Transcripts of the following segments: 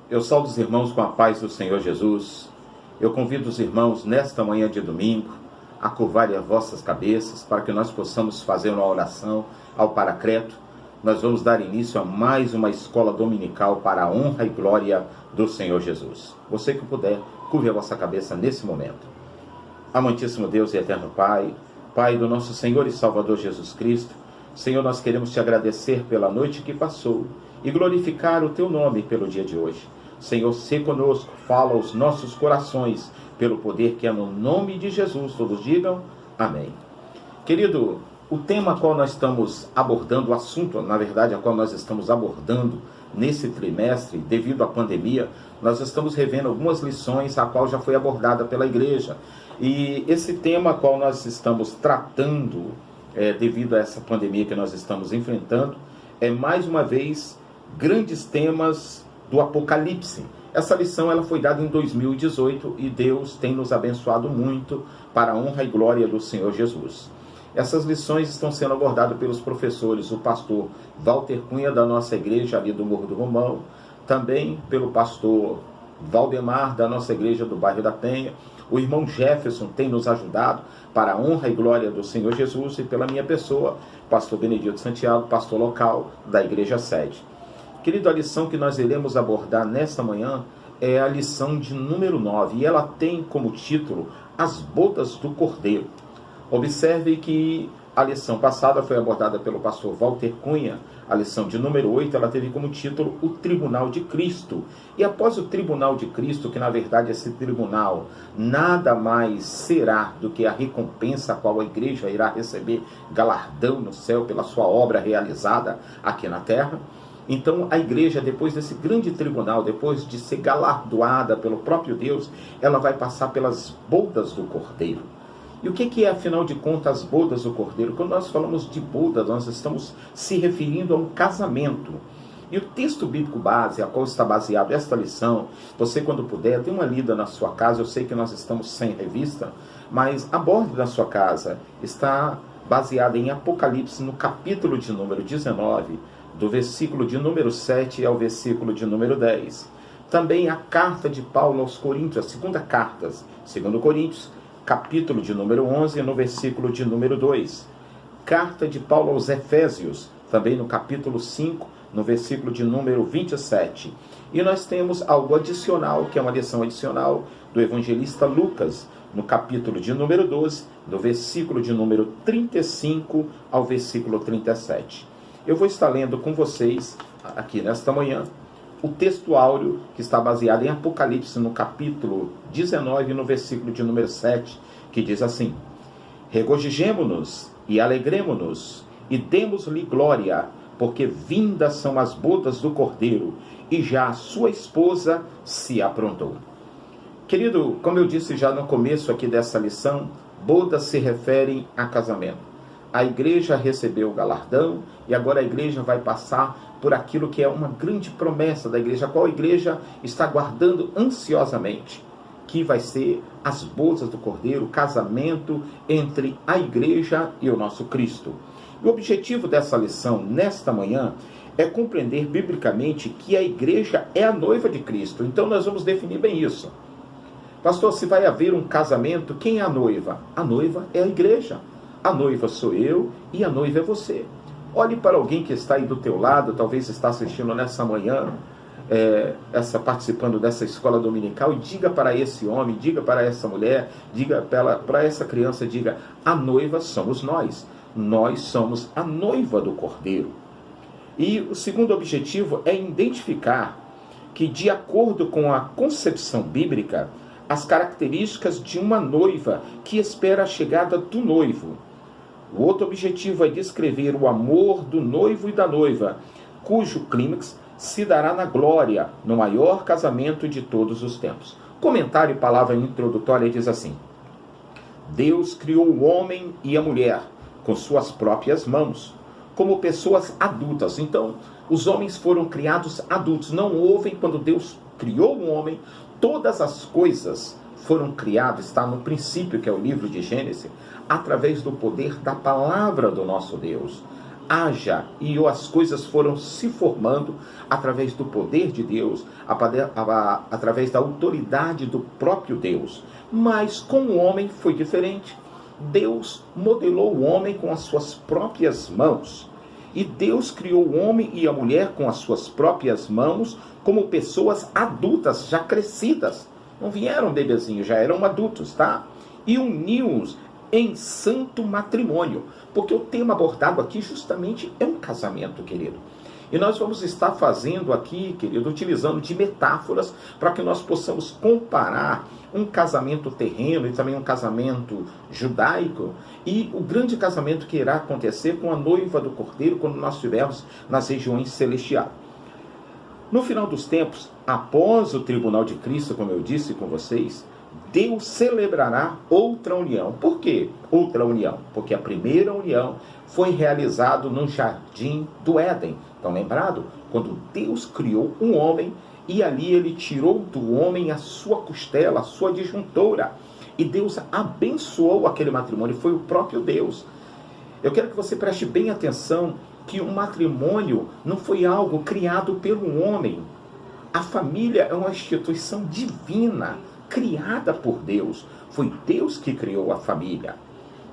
Eu saúdo os irmãos com a paz do Senhor Jesus. Eu convido os irmãos nesta manhã de domingo a curvarem as vossas cabeças para que nós possamos fazer uma oração ao Paracleto. Nós vamos dar início a mais uma escola dominical para a honra e glória do Senhor Jesus. Você que puder, curve a vossa cabeça nesse momento. Amantíssimo Deus e eterno Pai, Pai do nosso Senhor e Salvador Jesus Cristo, Senhor, nós queremos te agradecer pela noite que passou e glorificar o teu nome pelo dia de hoje. Senhor, se conosco, fala aos nossos corações, pelo poder que é no nome de Jesus. Todos digam amém. Querido, o tema a qual nós estamos abordando, o assunto, na verdade, a qual nós estamos abordando nesse trimestre, devido à pandemia, nós estamos revendo algumas lições a qual já foi abordada pela igreja. E esse tema a qual nós estamos tratando, devido a essa pandemia que nós estamos enfrentando, é mais uma vez grandes temas do Apocalipse. Essa lição ela foi dada em 2018 e Deus tem nos abençoado muito para a honra e glória do Senhor Jesus. Essas lições estão sendo abordadas pelos professores, o pastor Walter Cunha da nossa igreja ali do Morro do Romão, também pelo pastor Valdemar da nossa igreja do bairro da Penha. O irmão Jefferson tem nos ajudado para a honra e glória do Senhor Jesus, e pela minha pessoa, pastor Benedito Santiago, pastor local da igreja sede. Querido, a lição que nós iremos abordar nesta manhã é a lição de número 9, e ela tem como título As Bodas do Cordeiro. Observe que a lição passada foi abordada pelo pastor Walter Cunha. A lição de número 8, ela teve como título o Tribunal de Cristo. E após o Tribunal de Cristo, que na verdade esse tribunal nada mais será do que a recompensa a qual a igreja irá receber galardão no céu pela sua obra realizada aqui na terra. Então a igreja, depois desse grande tribunal, depois de ser galardoada pelo próprio Deus, ela vai passar pelas bodas do Cordeiro. E o que é, afinal de contas, as bodas do Cordeiro? Quando nós falamos de bodas, nós estamos se referindo a um casamento. E o texto bíblico base, a qual está baseado esta lição, você quando puder, dê uma lida na sua casa. Eu sei que nós estamos sem revista, mas aborde na sua casa. Está baseada em Apocalipse, no capítulo de número 19, do versículo de número 7 ao versículo de número 10. Também a carta de Paulo aos Coríntios, a segunda carta, 2 Coríntios, capítulo de número 11, no versículo de número 2. Carta de Paulo aos Efésios, também no capítulo 5, no versículo de número 27. E nós temos algo adicional, que é uma lição adicional do evangelista Lucas, no capítulo de número 12, do versículo de número 35 ao versículo 37. Eu vou estar lendo com vocês, aqui nesta manhã, o texto áureo que está baseado em Apocalipse, no capítulo 19, no versículo de número 7, que diz assim: Regozijemo-nos e alegremo-nos e demos-lhe glória, porque vindas são as bodas do Cordeiro, e já a sua esposa se aprontou. Querido, como eu disse já no começo aqui dessa lição, bodas se referem a casamento. A igreja recebeu o galardão e agora a igreja vai passar por aquilo que é uma grande promessa da igreja, a qual a igreja está aguardando ansiosamente, que vai ser as bodas do Cordeiro, o casamento entre a igreja e o nosso Cristo. E o objetivo dessa lição, nesta manhã, é compreender biblicamente que a igreja é a noiva de Cristo. Então nós vamos definir bem isso. Pastor, se vai haver um casamento, quem é a noiva? A noiva é a igreja. A noiva sou eu e a noiva é você. Olhe para alguém que está aí do teu lado, talvez está assistindo nessa manhã, participando dessa escola dominical, e diga para esse homem, diga para essa mulher, diga para essa criança, diga: a noiva somos nós. Nós somos a noiva do Cordeiro. E o segundo objetivo é identificar que, de acordo com a concepção bíblica, as características de uma noiva que espera a chegada do noivo. O outro objetivo é descrever o amor do noivo e da noiva, cujo clímax se dará na glória, no maior casamento de todos os tempos. Comentário e palavra introdutória diz assim: Deus criou o homem e a mulher com suas próprias mãos, como pessoas adultas. Então, os homens foram criados adultos. Não houve, quando Deus criou o homem, todas as coisas foram criadas, está no princípio, que é o livro de Gênesis, através do poder da palavra do nosso Deus. haja, e as coisas foram se formando através do poder de Deus, através da autoridade do próprio Deus. Mas com o homem foi diferente. Deus modelou o homem com as suas próprias mãos. E Deus criou o homem e a mulher com as suas próprias mãos como pessoas adultas, já crescidas. Não vieram bebezinhos, já eram adultos, tá? E uniu-os em santo matrimônio. Porque o tema abordado aqui justamente é um casamento, querido. E nós vamos estar fazendo aqui, querido, utilizando de metáforas para que nós possamos comparar um casamento terreno e também um casamento judaico e o grande casamento que irá acontecer com a noiva do Cordeiro quando nós estivermos nas regiões celestiais. No final dos tempos, após o tribunal de Cristo, como eu disse com vocês, Deus celebrará outra união. Por quê outra união? Porque a primeira união foi realizada no jardim do Éden. Estão lembrados? Quando Deus criou um homem e ali ele tirou do homem a sua costela, a sua disjuntora. E Deus abençoou aquele matrimônio, foi o próprio Deus. Eu quero que você preste bem atenção que o matrimônio não foi algo criado pelo homem. A família é uma instituição divina, criada por Deus. Foi Deus que criou a família.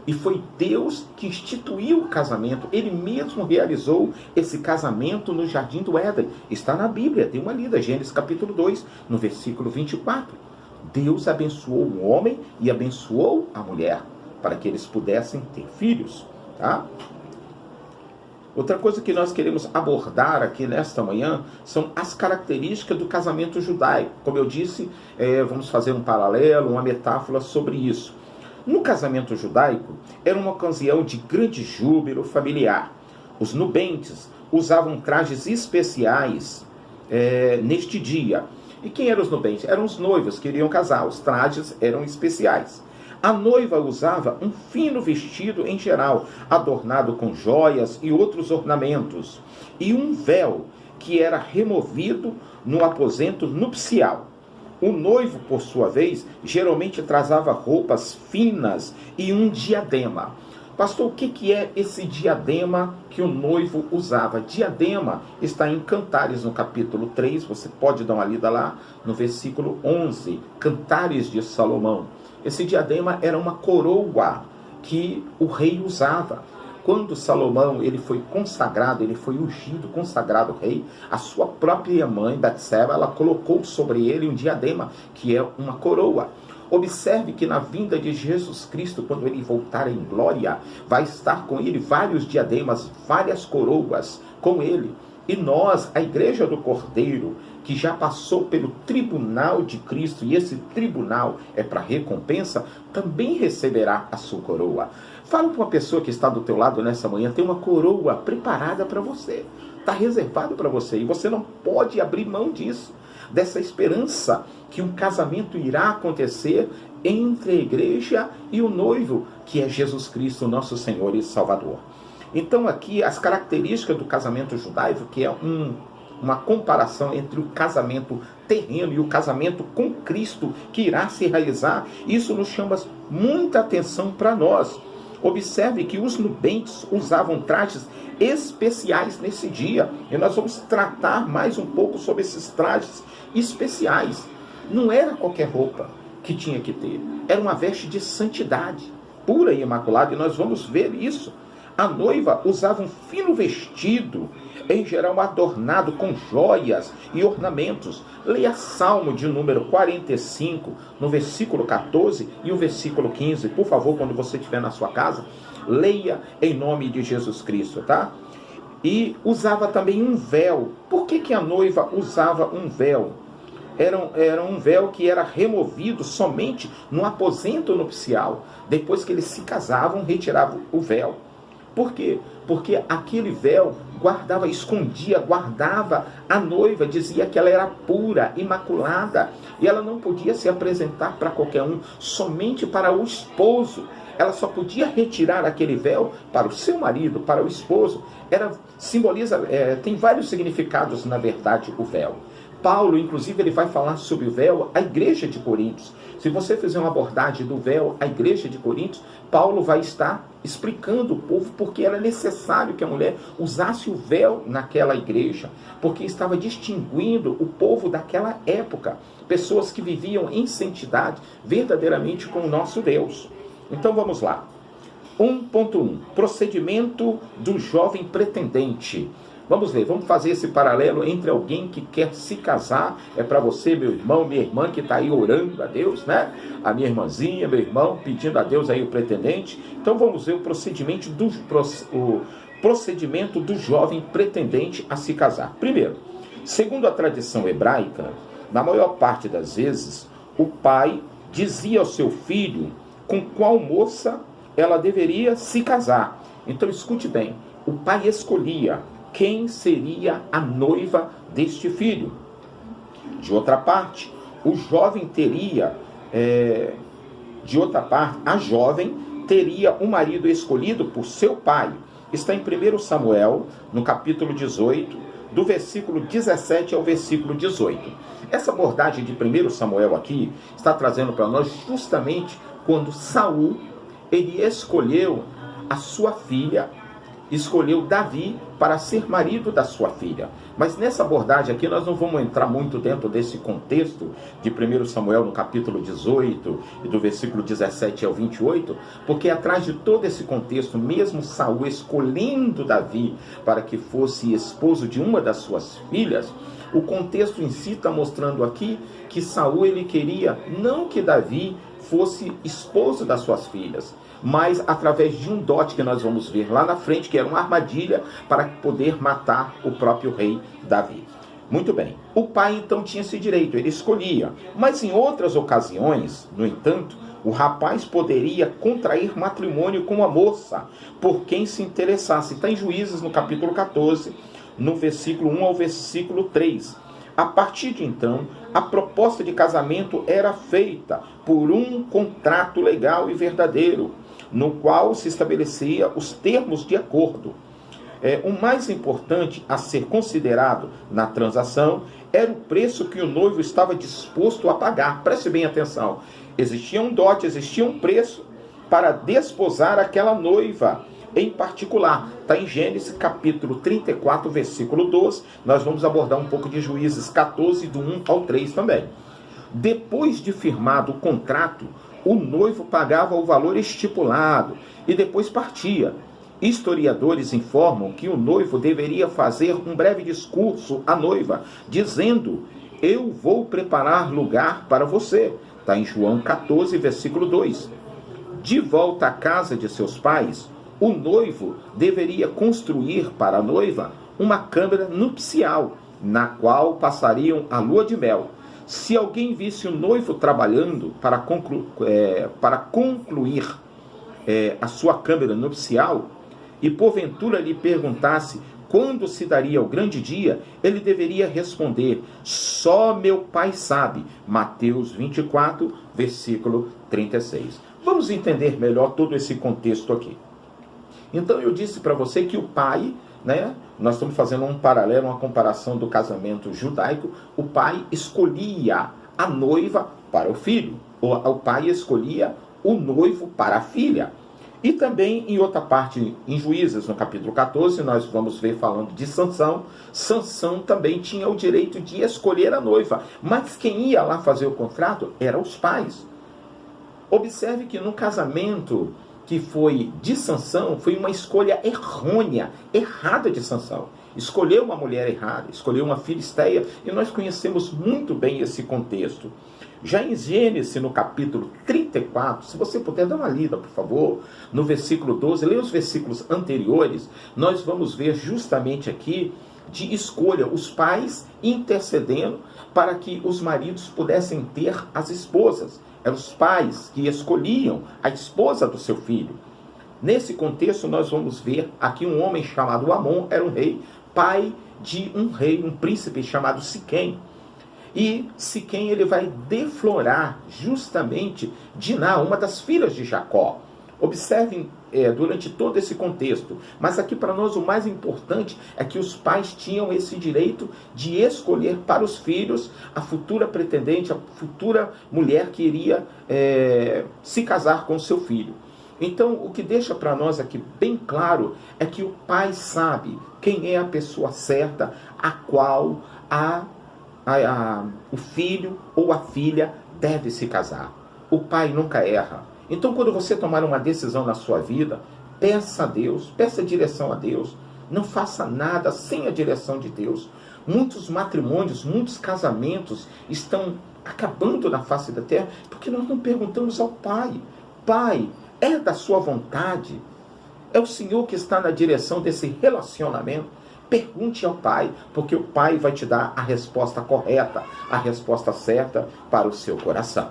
E foi Deus que instituiu o casamento. Ele mesmo realizou esse casamento no Jardim do Éden. Está na Bíblia, dê uma lida, Gênesis capítulo 2, no versículo 24. Deus abençoou o homem e abençoou a mulher, para que eles pudessem ter filhos. Tá? Outra coisa que nós queremos abordar aqui nesta manhã são as características do casamento judaico. Como eu disse, vamos fazer um paralelo, uma metáfora sobre isso. No casamento judaico, era uma ocasião de grande júbilo familiar. Os nubentes usavam trajes especiais neste dia. E quem eram os nubentes? Eram os noivos que iriam casar. Os trajes eram especiais. A noiva usava um fino vestido em geral, adornado com joias e outros ornamentos, e um véu que era removido no aposento nupcial. O noivo, por sua vez, geralmente trazava roupas finas e um diadema. Pastor, o que é esse diadema que o noivo usava? Diadema está em Cantares, no capítulo 3, você pode dar uma lida lá, no versículo 11, Cantares de Salomão. Esse diadema era uma coroa que o rei usava. Quando Salomão ele foi consagrado, ele foi ungido, consagrado rei, a sua própria mãe, Batseba, ela colocou sobre ele um diadema, que é uma coroa. Observe que na vinda de Jesus Cristo, quando ele voltar em glória, vai estar com ele vários diademas, várias coroas com ele. E nós, a igreja do Cordeiro, que já passou pelo tribunal de Cristo, e esse tribunal é para recompensa, também receberá a sua coroa. Fala para uma pessoa que está do teu lado nessa manhã, tem uma coroa preparada para você. Está reservado para você, e você não pode abrir mão disso. Dessa esperança que um casamento irá acontecer entre a igreja e o noivo, que é Jesus Cristo, nosso Senhor e Salvador. Então aqui as características do casamento judaico, que é uma comparação entre o casamento terreno e o casamento com Cristo que irá se realizar, isso nos chama muita atenção para nós. Observe que os nubentes usavam trajes especiais nesse dia, e nós vamos tratar mais um pouco sobre esses trajes especiais. Não era qualquer roupa que tinha que ter, era uma veste de santidade, pura e imaculada, e nós vamos ver isso. A noiva usava um fino vestido, em geral adornado com joias e ornamentos. Leia Salmo de número 45, no versículo 14 e o versículo 15. Por favor, quando você estiver na sua casa, leia em nome de Jesus Cristo, tá? E usava também um véu. Por que a noiva usava um véu? Era um véu que era removido somente no aposento nupcial. Depois que eles se casavam, retiravam o véu. Por quê? Porque aquele véu guardava a noiva, dizia que ela era pura, imaculada, e ela não podia se apresentar para qualquer um, somente para o esposo. Ela só podia retirar aquele véu para o seu marido, para o esposo. Tem vários significados, na verdade, o véu. Paulo, inclusive, ele vai falar sobre o véu à igreja de Coríntios. Se você fizer uma abordagem do véu à igreja de Coríntios, Paulo vai estar explicando o povo porque era necessário que a mulher usasse o véu naquela igreja, porque estava distinguindo o povo daquela época, pessoas que viviam em santidade verdadeiramente com o nosso Deus. Então vamos lá. 1.1. Procedimento do jovem pretendente. Vamos ver, vamos fazer esse paralelo entre alguém que quer se casar, é para você, meu irmão, minha irmã, que está aí orando a Deus, né? A minha irmãzinha, meu irmão, pedindo a Deus aí o pretendente. Então vamos ver o procedimento do jovem pretendente a se casar. Primeiro, segundo a tradição hebraica, na maior parte das vezes, o pai dizia ao seu filho com qual moça ela deveria se casar. Então escute bem, o pai escolhia quem seria a noiva deste filho. De outra parte, o jovem teria, a jovem teria um marido escolhido por seu pai. Está em 1 Samuel, no capítulo 18, do versículo 17 ao versículo 18. Essa abordagem de 1 Samuel aqui está trazendo para nós justamente quando Saul, ele escolheu a sua filha, escolheu Davi para ser marido da sua filha. Mas nessa abordagem aqui nós não vamos entrar muito dentro desse contexto de 1 Samuel no capítulo 18 e do versículo 17 ao 28, porque atrás de todo esse contexto, mesmo Saul escolhendo Davi para que fosse esposo de uma das suas filhas, o contexto em si está mostrando aqui que Saul ele queria não que Davi fosse esposo das suas filhas, mas através de um dote que nós vamos ver lá na frente, que era uma armadilha para poder matar o próprio rei Davi. Muito bem, o pai então tinha esse direito, ele escolhia, mas em outras ocasiões, no entanto, o rapaz poderia contrair matrimônio com a moça, por quem se interessasse. Está em Juízes, no capítulo 14, no versículo 1 ao versículo 3. A partir de então, a proposta de casamento era feita por um contrato legal e verdadeiro, no qual se estabelecia os termos de acordo. O mais importante a ser considerado na transação era o preço que o noivo estava disposto a pagar. Preste bem atenção. Existia um dote, existia um preço para desposar aquela noiva em particular. Está em Gênesis capítulo 34, versículo 12. Nós vamos abordar um pouco de Juízes 14, do 1 ao 3 também. Depois de firmado o contrato, o noivo pagava o valor estipulado e depois partia. Historiadores informam que o noivo deveria fazer um breve discurso à noiva, dizendo: eu vou preparar lugar para você. Está em João 14, versículo 2. De volta à casa de seus pais, o noivo deveria construir para a noiva uma câmara nupcial, na qual passariam a lua de mel. Se alguém visse o noivo trabalhando para concluir a sua câmara nupcial, e porventura lhe perguntasse quando se daria o grande dia, ele deveria responder: só meu pai sabe. Mateus 24, versículo 36. Vamos entender melhor todo esse contexto aqui. Então eu disse para você que o pai, nós estamos fazendo um paralelo, uma comparação do casamento judaico. O pai escolhia a noiva para o filho, ou o pai escolhia o noivo para a filha. E também em outra parte, em Juízes, no capítulo 14, nós vamos ver falando de Sansão. Sansão também tinha o direito de escolher a noiva, mas quem ia lá fazer o contrato eram os pais. Observe que no casamento que foi de Sansão, foi uma escolha errada de Sansão. Escolheu uma mulher errada, escolheu uma filisteia, e nós conhecemos muito bem esse contexto. Já em Gênesis, no capítulo 34, se você puder dar uma lida, por favor, no versículo 12, leia os versículos anteriores, nós vamos ver justamente aqui de escolha, os pais intercedendo para que os maridos pudessem ter as esposas. Eram os pais que escolhiam a esposa do seu filho. Nesse contexto, nós vamos ver aqui um homem chamado Amon, era um rei, pai de um rei, um príncipe chamado Siquém. E Siquém ele vai deflorar justamente Diná, uma das filhas de Jacó. Observem durante todo esse contexto. Mas aqui para nós o mais importante é que os pais tinham esse direito de escolher para os filhos a futura pretendente, a futura mulher que iria se casar com seu filho. Então, o que deixa para nós aqui bem claro é que o pai sabe quem é a pessoa certa, a qual o filho ou a filha deve se casar. O pai nunca erra. Então, quando você tomar uma decisão na sua vida, peça a Deus, peça direção a Deus. Não faça nada sem a direção de Deus. Muitos matrimônios, muitos casamentos estão acabando na face da terra porque nós não perguntamos ao pai. Pai, é da sua vontade? É o Senhor que está na direção desse relacionamento? Pergunte ao pai, porque o pai vai te dar a resposta correta, a resposta certa para o seu coração.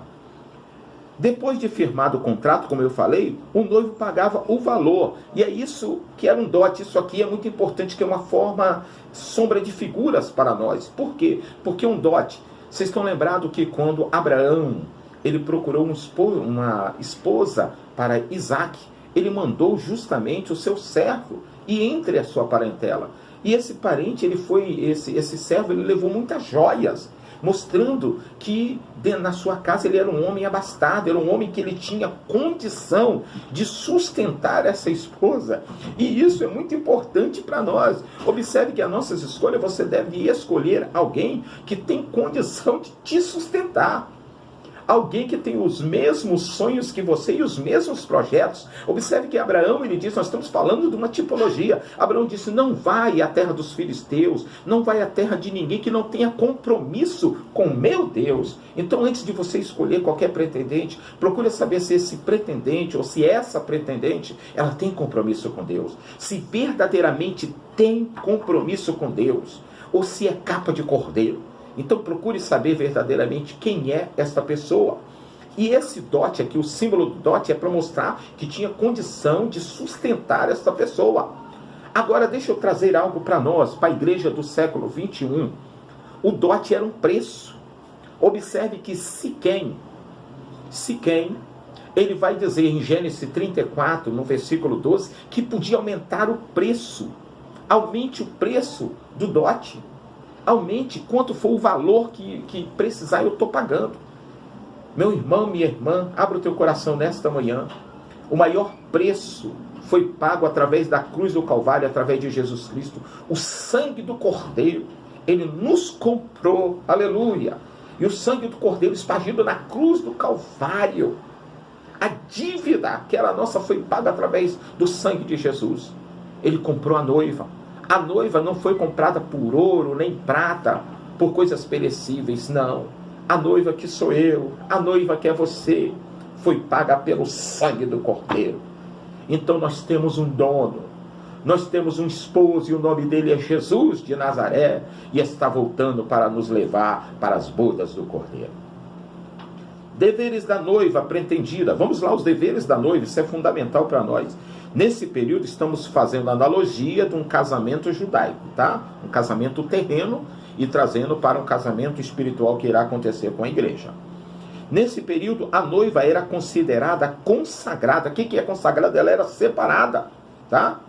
Depois de firmado o contrato, como eu falei, o noivo pagava o valor. E é isso que era um dote. Isso aqui é muito importante, que é uma forma, sombra de figuras para nós. Por quê? Porque um dote, vocês estão lembrados que quando Abraão, ele procurou uma esposa para Isaac, ele mandou justamente o seu servo e entre a sua parentela. E esse parente, esse servo, ele levou muitas joias, mostrando que na sua casa ele era um homem abastado, era um homem que ele tinha condição de sustentar essa esposa. E isso é muito importante para nós. Observe que as nossas escolhas, você deve escolher alguém que tem condição de te sustentar. Alguém que tem os mesmos sonhos que você e os mesmos projetos. Observe que Abraão, ele diz, nós estamos falando de uma tipologia. Abraão disse, não vai à terra dos filisteus, não vai à terra de ninguém que não tenha compromisso com meu Deus. Então, antes de você escolher qualquer pretendente, procure saber se esse pretendente ou se essa pretendente, ela tem compromisso com Deus. Se verdadeiramente tem compromisso com Deus, ou se é capa de cordeiro. Então procure saber verdadeiramente quem é esta pessoa. E esse dote aqui, o símbolo do dote, é para mostrar que tinha condição de sustentar esta pessoa. Agora deixa eu trazer algo para nós, para a igreja do século 21. O dote era um preço. Observe que Siquém, ele vai dizer em Gênesis 34, no versículo 12, que podia aumentar o preço. Aumente o preço do dote. Aumente quanto for o valor que precisar, eu estou pagando. Meu irmão, minha irmã, abra o teu coração nesta manhã. O maior preço foi pago através da cruz do Calvário, através de Jesus Cristo. O sangue do Cordeiro, ele nos comprou, aleluia. E o sangue do Cordeiro espargido na cruz do Calvário. A dívida que era nossa foi paga através do sangue de Jesus. Ele comprou a noiva. A noiva não foi comprada por ouro, nem prata, por coisas perecíveis, não. A noiva que sou eu, a noiva que é você, foi paga pelo sangue do Cordeiro. Então nós temos um dono, nós temos um esposo, e o nome dele é Jesus de Nazaré, e está voltando para nos levar para as bodas do Cordeiro. Deveres da noiva pretendida. Vamos lá, os deveres da noiva, isso é fundamental para nós. Nesse período estamos fazendo analogia de um casamento judaico, tá? Um casamento terreno e trazendo para um casamento espiritual que irá acontecer com a igreja. Nesse período, a noiva era considerada consagrada. O que é consagrada? Ela era separada, tá?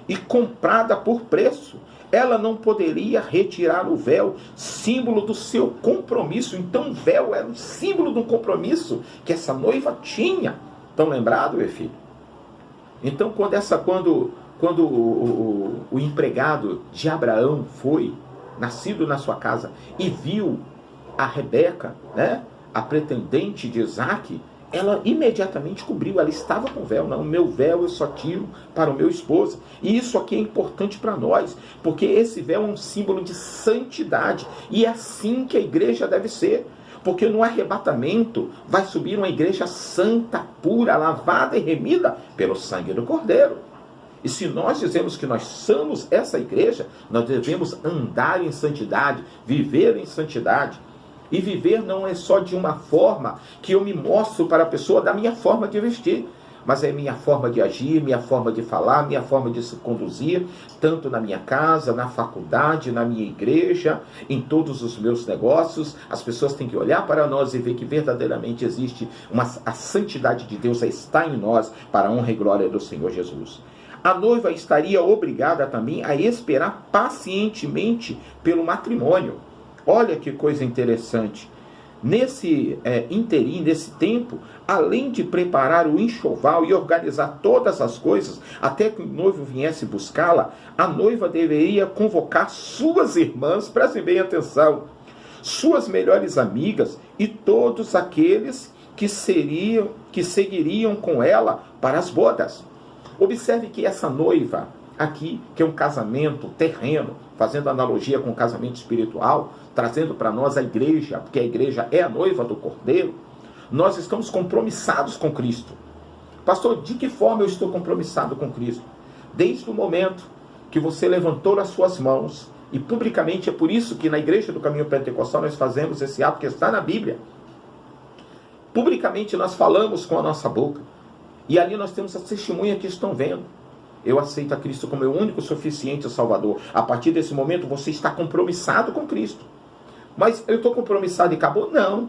E comprada por preço. Ela não poderia retirar o véu, símbolo do seu compromisso. Então o véu era um símbolo de um compromisso que essa noiva tinha. Estão lembrados, meu filho? Então quando o empregado de Abraão foi, nascido na sua casa, e viu a Rebeca, né, a pretendente de Isaac, ela imediatamente cobriu, ela estava com véu. Não, meu véu eu só tiro para o meu esposo. E isso aqui é importante para nós, porque esse véu é um símbolo de santidade, e é assim que a igreja deve ser. Porque no arrebatamento vai subir uma igreja santa, pura, lavada e remida pelo sangue do Cordeiro. E se nós dizemos que nós somos essa igreja, nós devemos andar em santidade, viver em santidade. E viver não é só de uma forma que eu me mostro para a pessoa da minha forma de vestir, mas é minha forma de agir, minha forma de falar, minha forma de se conduzir, tanto na minha casa, na faculdade, na minha igreja, em todos os meus negócios. As pessoas têm que olhar para nós e ver que verdadeiramente existe a santidade de Deus está em nós, para a honra e glória do Senhor Jesus. A noiva estaria obrigada também a esperar pacientemente pelo matrimônio. Olha que coisa interessante. Nesse interim, nesse tempo, além de preparar o enxoval e organizar todas as coisas, até que o noivo viesse buscá-la, a noiva deveria convocar suas irmãs, prestem bem atenção, suas melhores amigas e todos aqueles que seguiriam com ela para as bodas. Observe que essa noiva aqui, que é um casamento terreno, fazendo analogia com o casamento espiritual, trazendo para nós a igreja, porque a igreja é a noiva do Cordeiro, nós estamos compromissados com Cristo. Pastor, de que forma eu estou compromissado com Cristo? Desde o momento que você levantou as suas mãos, e publicamente, é por isso que na igreja do Caminho Pentecostal nós fazemos esse ato que está na Bíblia. Publicamente nós falamos com a nossa boca, e ali nós temos as testemunhas que estão vendo. Eu aceito a Cristo como meu único suficiente Salvador. A partir desse momento você está compromissado com Cristo. Mas eu estou compromissado e acabou? Não.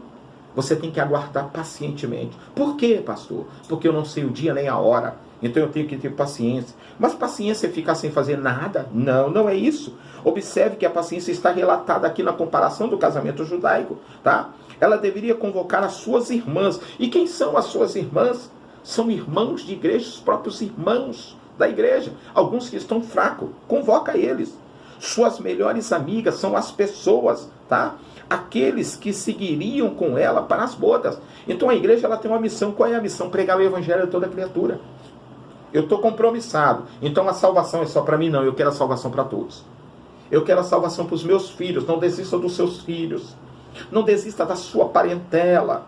Você tem que aguardar pacientemente. Por quê, pastor? Porque eu não sei o dia nem a hora. Então eu tenho que ter paciência. Mas paciência é ficar sem fazer nada? Não, não é isso. Observe que a paciência está relatada aqui na comparação do casamento judaico, tá? Ela deveria convocar as suas irmãs. E quem são as suas irmãs? São irmãos de igreja, os próprios irmãos da igreja. Alguns que estão fracos, convoca eles. Suas melhores amigas são as pessoas, tá? Aqueles que seguiriam com ela para as bodas. Então a igreja ela tem uma missão. Qual é a missão? Pregar o evangelho a toda criatura. Eu estou compromissado. Então a salvação é só para mim? Não, eu quero a salvação para todos. Eu quero a salvação para os meus filhos. Não desista dos seus filhos. Não desista da sua parentela.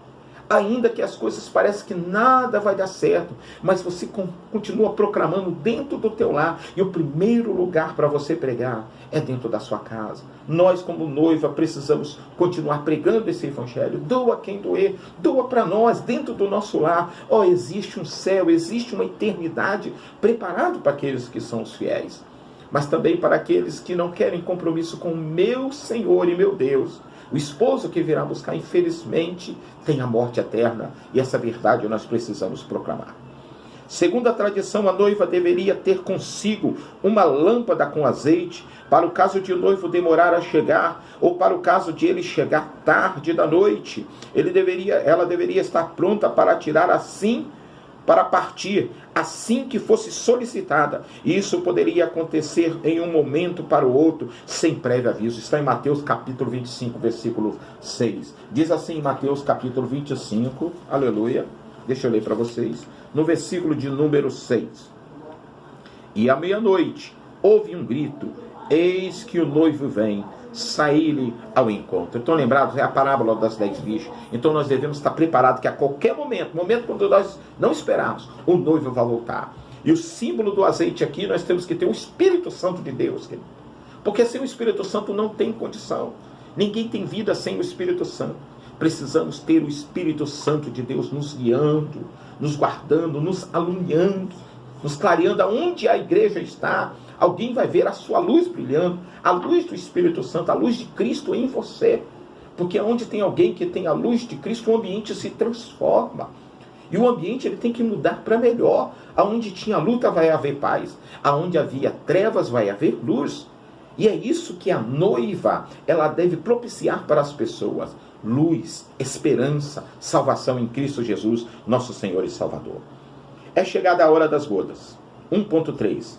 Ainda que as coisas pareçam que nada vai dar certo, mas você continua proclamando dentro do teu lar. E o primeiro lugar para você pregar é dentro da sua casa. Nós, como noiva, precisamos continuar pregando esse evangelho. Doa quem doer, doa para nós, dentro do nosso lar. Existe um céu, existe uma eternidade preparado para aqueles que são os fiéis. Mas também para aqueles que não querem compromisso com o meu Senhor e meu Deus. O esposo que virá buscar, infelizmente, tem a morte eterna. E essa verdade nós precisamos proclamar. Segundo a tradição, a noiva deveria ter consigo uma lâmpada com azeite, para o caso de o noivo demorar a chegar, ou para o caso de ele chegar tarde da noite. Ela deveria estar pronta para atirar para partir, assim que fosse solicitada. E isso poderia acontecer em um momento para o outro, sem prévio aviso. Está em Mateus capítulo 25, versículo 6. Diz assim em Mateus capítulo 25, aleluia, deixa eu ler para vocês, no versículo de número 6. E à meia-noite houve um grito, eis que o noivo vem, saí-lhe ao encontro. Então lembrados, é a parábola das 10 virgens. Então nós devemos estar preparados que a qualquer momento quando nós não esperarmos, o noivo vai voltar. E o símbolo do azeite aqui, nós temos que ter o Espírito Santo de Deus, querido. Porque sem o Espírito Santo não tem condição. Ninguém tem vida sem o Espírito Santo. Precisamos ter o Espírito Santo de Deus nos guiando, nos guardando, nos alumiando, nos clareando aonde a igreja está. Alguém vai ver a sua luz brilhando, a luz do Espírito Santo, a luz de Cristo em você. Porque onde tem alguém que tem a luz de Cristo, o ambiente se transforma. E o ambiente ele tem que mudar para melhor. Aonde tinha luta vai haver paz. Aonde havia trevas vai haver luz. E é isso que a noiva ela deve propiciar para as pessoas. Luz, esperança, salvação em Cristo Jesus, nosso Senhor e Salvador. É chegada a hora das bodas. 1.3.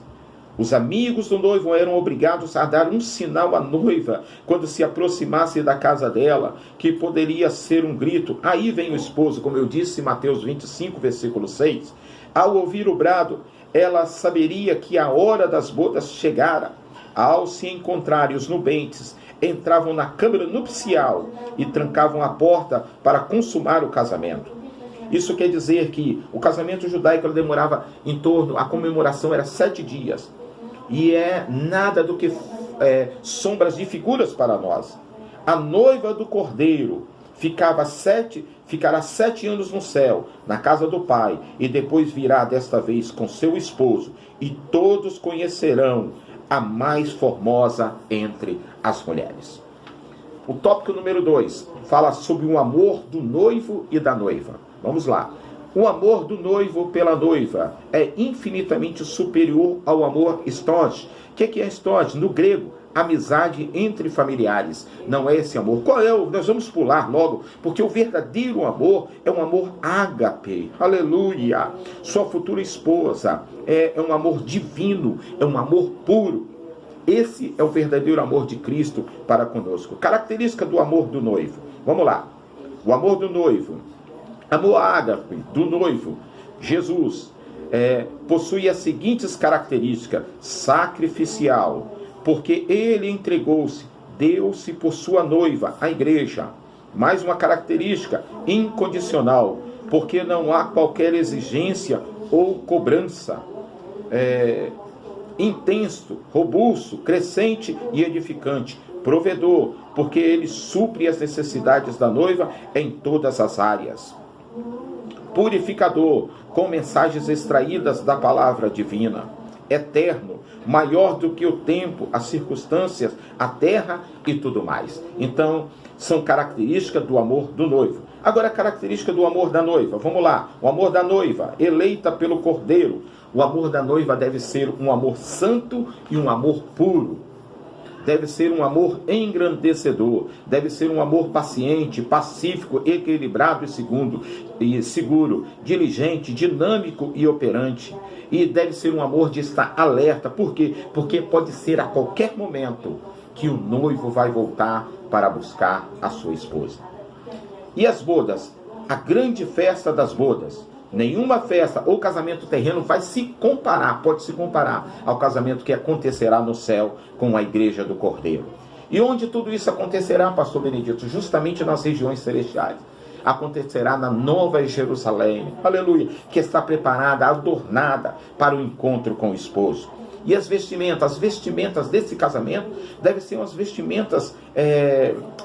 Os amigos do noivo eram obrigados a dar um sinal à noiva quando se aproximasse da casa dela, que poderia ser um grito. Aí vem o esposo, como eu disse em Mateus 25, versículo 6. Ao ouvir o brado, ela saberia que a hora das bodas chegara. Ao se encontrarem os nubentes, entravam na câmara nupcial e trancavam a porta para consumar o casamento. Isso quer dizer que o casamento judaico demorava a comemoração era 7 dias. E é nada do que sombras de figuras para nós. A noiva do Cordeiro ficará 7 anos no céu, na casa do Pai, e depois virá desta vez com seu esposo, e todos conhecerão a mais formosa entre as mulheres. O tópico número 2 fala sobre o amor do noivo e da noiva. Vamos lá. O amor do noivo pela noiva é infinitamente superior ao amor storge. O que é storge? No grego, amizade entre familiares. Não é esse amor. Qual é? Nós vamos pular logo, porque o verdadeiro amor é um amor ágape. Aleluia! Sua futura esposa é um amor divino, é um amor puro. Esse é o verdadeiro amor de Cristo para conosco. Característica do amor do noivo. Vamos lá. O amor do noivo. Amor ágape do noivo. Jesus possui as seguintes características: sacrificial, porque ele entregou-se, deu-se por sua noiva, a igreja. Mais uma característica: incondicional, porque não há qualquer exigência ou cobrança. Intenso, robusto, crescente e edificante. Provedor, porque ele supre as necessidades da noiva em todas as áreas. Purificador, com mensagens extraídas da palavra divina. Eterno, maior do que o tempo, as circunstâncias, a terra e tudo mais. Então, são características do amor do noivo. Agora, a característica do amor da noiva. Vamos lá. O amor da noiva, eleita pelo Cordeiro. O amor da noiva deve ser um amor santo e um amor puro. Deve ser um amor engrandecedor, deve ser um amor paciente, pacífico, equilibrado e seguro, diligente, dinâmico e operante. E deve ser um amor de estar alerta. Por quê? Porque pode ser a qualquer momento que o noivo vai voltar para buscar a sua esposa. E as bodas? A grande festa das bodas. Nenhuma festa ou casamento terreno vai se comparar, pode se comparar ao casamento que acontecerá no céu com a igreja do Cordeiro. E onde tudo isso acontecerá, pastor Benedito? Justamente nas regiões celestiais. Acontecerá na Nova Jerusalém, aleluia, que está preparada, adornada para o encontro com o esposo. E as vestimentas desse casamento devem ser umas vestimentas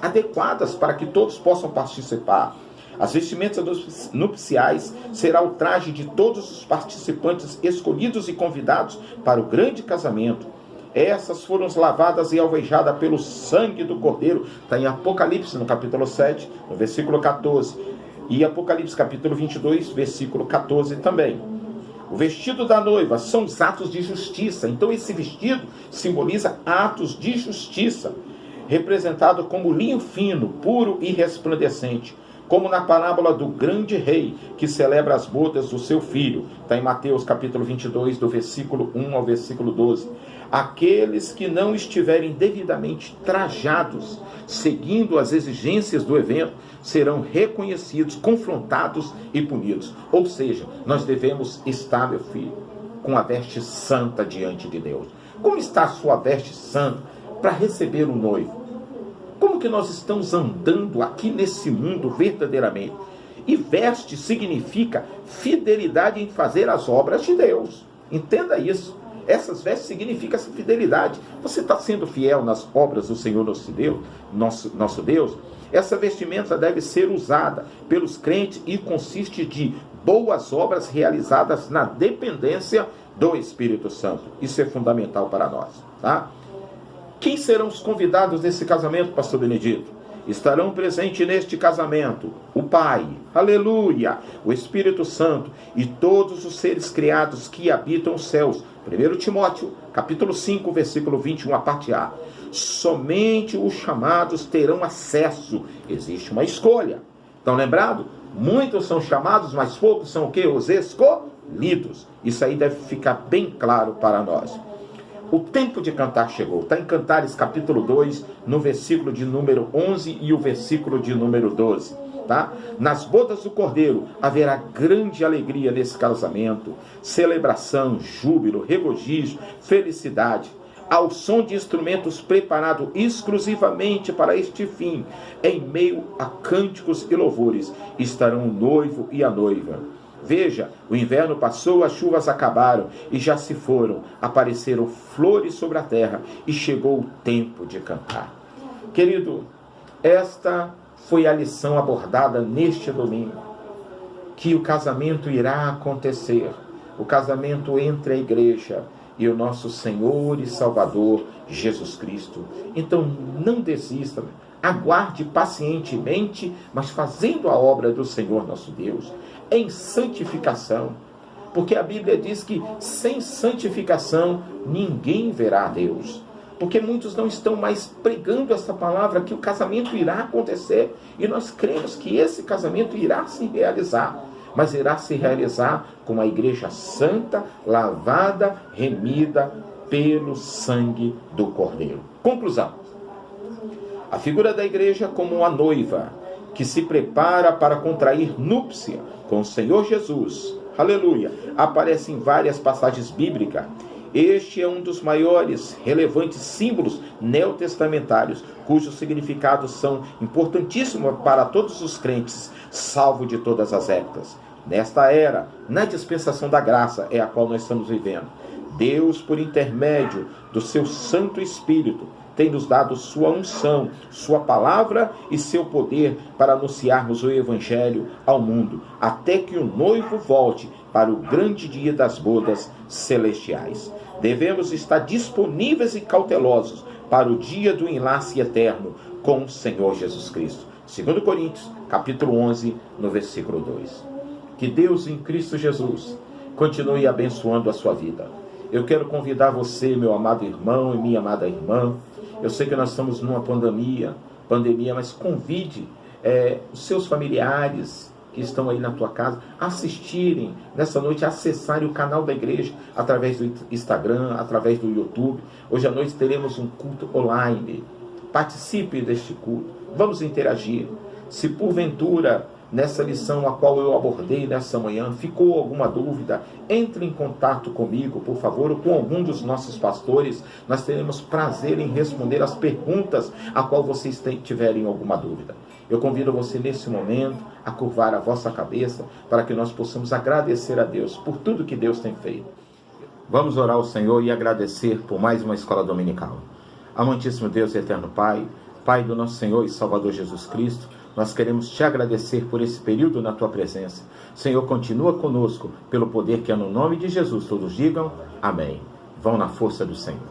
adequadas para que todos possam participar. As vestimentas nupciais será o traje de todos os participantes escolhidos e convidados para o grande casamento. Essas foram lavadas e alvejadas pelo sangue do Cordeiro. Está em Apocalipse, no capítulo 7, no versículo 14. E Apocalipse, capítulo 22, versículo 14 também. O vestido da noiva são os atos de justiça. Então esse vestido simboliza atos de justiça, representado como linho fino, puro e resplandecente. Como na parábola do grande rei, que celebra as bodas do seu filho. Está em Mateus capítulo 22, do versículo 1 ao versículo 12. Aqueles que não estiverem devidamente trajados, seguindo as exigências do evento, serão reconhecidos, confrontados e punidos. Ou seja, nós devemos estar, meu filho, com a veste santa diante de Deus. Como está a sua veste santa para receber o noivo? Como que nós estamos andando aqui nesse mundo verdadeiramente? E veste significa fidelidade em fazer as obras de Deus. Entenda isso. Essas vestes significam essa fidelidade. Você está sendo fiel nas obras do Senhor nosso Deus? Essa vestimenta deve ser usada pelos crentes e consiste de boas obras realizadas na dependência do Espírito Santo. Isso é fundamental para nós, tá? Quem serão os convidados desse casamento, pastor Benedito? Estarão presentes neste casamento o Pai, aleluia, o Espírito Santo e todos os seres criados que habitam os céus. 1 Timóteo, capítulo 5, versículo 21, a parte A. Somente os chamados terão acesso. Existe uma escolha. Estão lembrados? Muitos são chamados, mas poucos são o quê? Os escolhidos. Isso aí deve ficar bem claro para nós. O tempo de cantar chegou. Está em Cantares capítulo 2, no versículo de número 11 e o versículo de número 12. Tá? Nas bodas do Cordeiro haverá grande alegria nesse casamento, celebração, júbilo, regozijo, felicidade. Ao som de instrumentos preparados exclusivamente para este fim, em meio a cânticos e louvores, estarão o noivo e a noiva. Veja, o inverno passou, as chuvas acabaram e já se foram. Apareceram flores sobre a terra e chegou o tempo de cantar. Querido, esta foi a lição abordada neste domingo. Que o casamento irá acontecer. O casamento entre a igreja e o nosso Senhor e Salvador Jesus Cristo. Então não desista, aguarde pacientemente, mas fazendo a obra do Senhor nosso Deus, em santificação, porque a Bíblia diz que sem santificação ninguém verá a Deus. porque muitos não estão mais pregando esta palavra, que o casamento irá acontecer, e nós cremos que esse casamento irá se realizar, mas irá se realizar com uma igreja santa, lavada, remida pelo sangue do Cordeiro. Conclusão: a figura da igreja como uma noiva que se prepara para contrair núpcia com o Senhor Jesus, aleluia, aparece em várias passagens bíblicas. Este é um dos maiores, relevantes símbolos neotestamentários, cujos significados são importantíssimos para todos os crentes, salvo de todas as épocas. Nesta era, na dispensação da graça, é a qual nós estamos vivendo, Deus, por intermédio do seu Santo Espírito, tem nos dado sua unção, sua palavra e seu poder para anunciarmos o Evangelho ao mundo, até que o noivo volte para o grande dia das bodas celestiais. Devemos estar disponíveis e cautelosos para o dia do enlace eterno com o Senhor Jesus Cristo. 2 Coríntios, capítulo 11, no versículo 2. Que Deus em Cristo Jesus continue abençoando a sua vida. Eu quero convidar você, meu amado irmão e minha amada irmã. Eu sei que nós estamos numa pandemia, mas convide os seus familiares que estão aí na tua casa a assistirem nessa noite, a acessarem o canal da igreja através do Instagram, através do YouTube. Hoje à noite teremos um culto online. Participe deste culto. Vamos interagir. Se porventura nessa lição a qual eu abordei nessa manhã ficou alguma dúvida, entre em contato comigo, por favor, ou com algum dos nossos pastores. Nós teremos prazer em responder as perguntas a qual vocês tiverem alguma dúvida. Eu convido você nesse momento a curvar a vossa cabeça para que nós possamos agradecer a Deus por tudo que Deus tem feito. Vamos orar ao Senhor e agradecer por mais uma escola dominical. Amantíssimo Deus e eterno Pai, Pai do nosso Senhor e Salvador Jesus Cristo, nós queremos te agradecer por esse período na tua presença. Senhor, continua conosco pelo poder que é no nome de Jesus. Todos digam amém. Vão na força do Senhor.